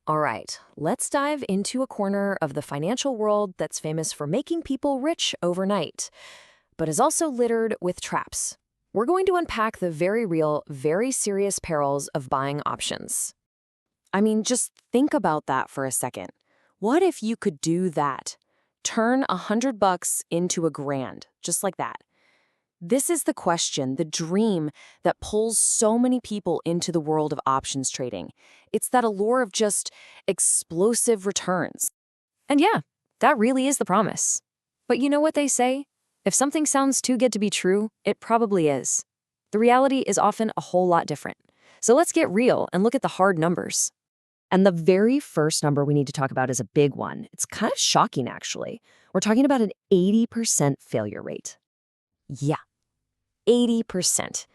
All right, let's dive into a corner of the financial world that's famous for making people rich overnight, but is also littered with traps. We're going to unpack the very real, very serious perils of buying options. I mean, just think about that for a second. What if you could do that? Turn $100 into $1,000, just like that. This is the question, the dream that pulls so many people into the world of options trading. It's that allure of just explosive returns. And yeah, that really is the promise. But you know what they say? If something sounds too good to be true, it probably is. The reality is often a whole lot different. So let's get real and look at the hard numbers. And the very first number we need to talk about is a big one. It's kind of shocking, actually. We're talking about an 80% failure rate. Yeah, 80%.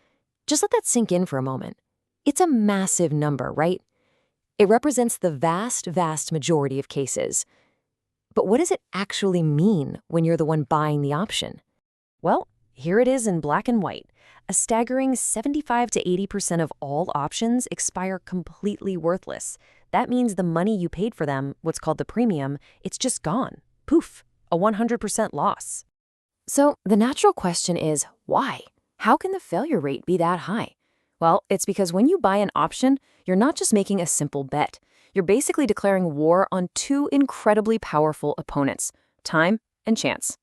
Just let that sink in for a moment. It's a massive number, right? It represents the vast, vast majority of cases. But what does it actually mean when you're the one buying the option? Well, here it is in black and white. A staggering 75 to 80% of all options expire completely worthless. That means the money you paid for them, what's called the premium, it's just gone. Poof, a 100% loss. So the natural question is, why? How can the failure rate be that high? Well, it's because when you buy an option, you're not just making a simple bet. You're basically declaring war on two incredibly powerful opponents, time and chance.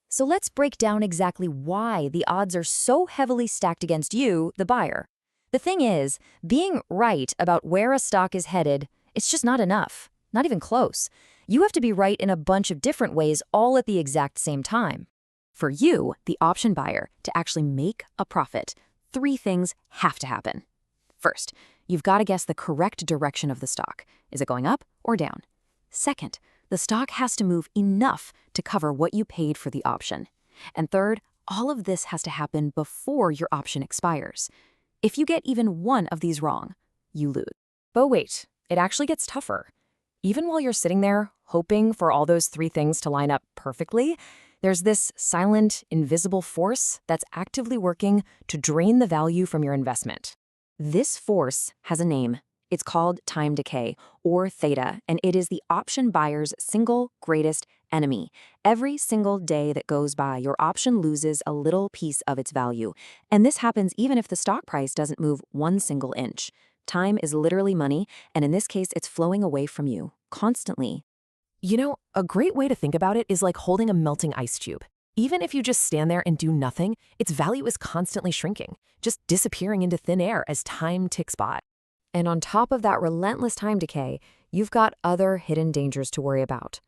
So let's break down exactly why the odds are so heavily stacked against you, the buyer. The thing is, being right about where a stock is headed, it's just not enough, not even close. You have to be right in a bunch of different ways all at the exact same time. For you, the option buyer, to actually make a profit, three things have to happen. First, you've got to guess the correct direction of the stock. Is it going up or down? Second, the stock has to move enough to cover what you paid for the option. And third, all of this has to happen before your option expires. If you get even one of these wrong, you lose. But wait, it actually gets tougher. Even while you're sitting there hoping for all those three things to line up perfectly, there's this silent, invisible force that's actively working to drain the value from your investment. This force has a name. It's called time decay, or theta, and it is the option buyer's single greatest enemy. Every single day that goes by, your option loses a little piece of its value. And this happens even if the stock price doesn't move one single inch. Time is literally money, and in this case, it's flowing away from you, constantly. You know, a great way to think about it is like holding a melting ice cube. Even if you just stand there and do nothing, its value is constantly shrinking, just disappearing into thin air as time ticks by. And on top of that relentless time decay, you've got other hidden dangers to worry about.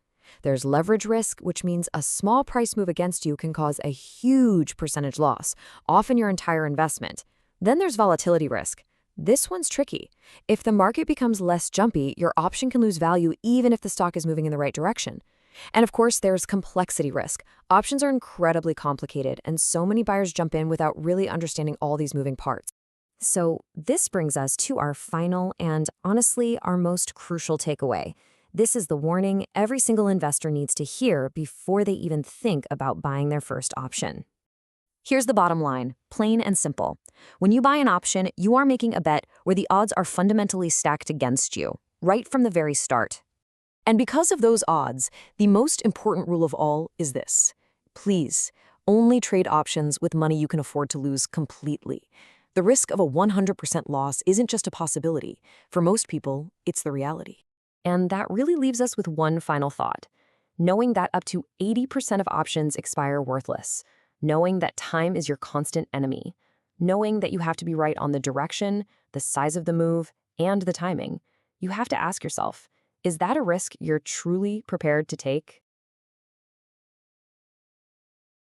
There's leverage risk, which means a small price move against you can cause a huge percentage loss, often your entire investment. Then there's volatility risk. This one's tricky. If the market becomes less jumpy, your option can lose value even if the stock is moving in the right direction. And of course, there's complexity risk. Options are incredibly complicated, and so many buyers jump in without really understanding all these moving parts. So this brings us to our final and, honestly, our most crucial takeaway. This is the warning every single investor needs to hear before they even think about buying their first option. Here's the bottom line, plain and simple. When you buy an option, you are making a bet where the odds are fundamentally stacked against you, right from the very start. And because of those odds, the most important rule of all is this. Please, only trade options with money you can afford to lose completely. The risk of a 100% loss isn't just a possibility. For most people, it's the reality. And that really leaves us with one final thought. Knowing that up to 80% of options expire worthless. Knowing that time is your constant enemy. Knowing that you have to be right on the direction, the size of the move, and the timing. You have to ask yourself, is that a risk you're truly prepared to take?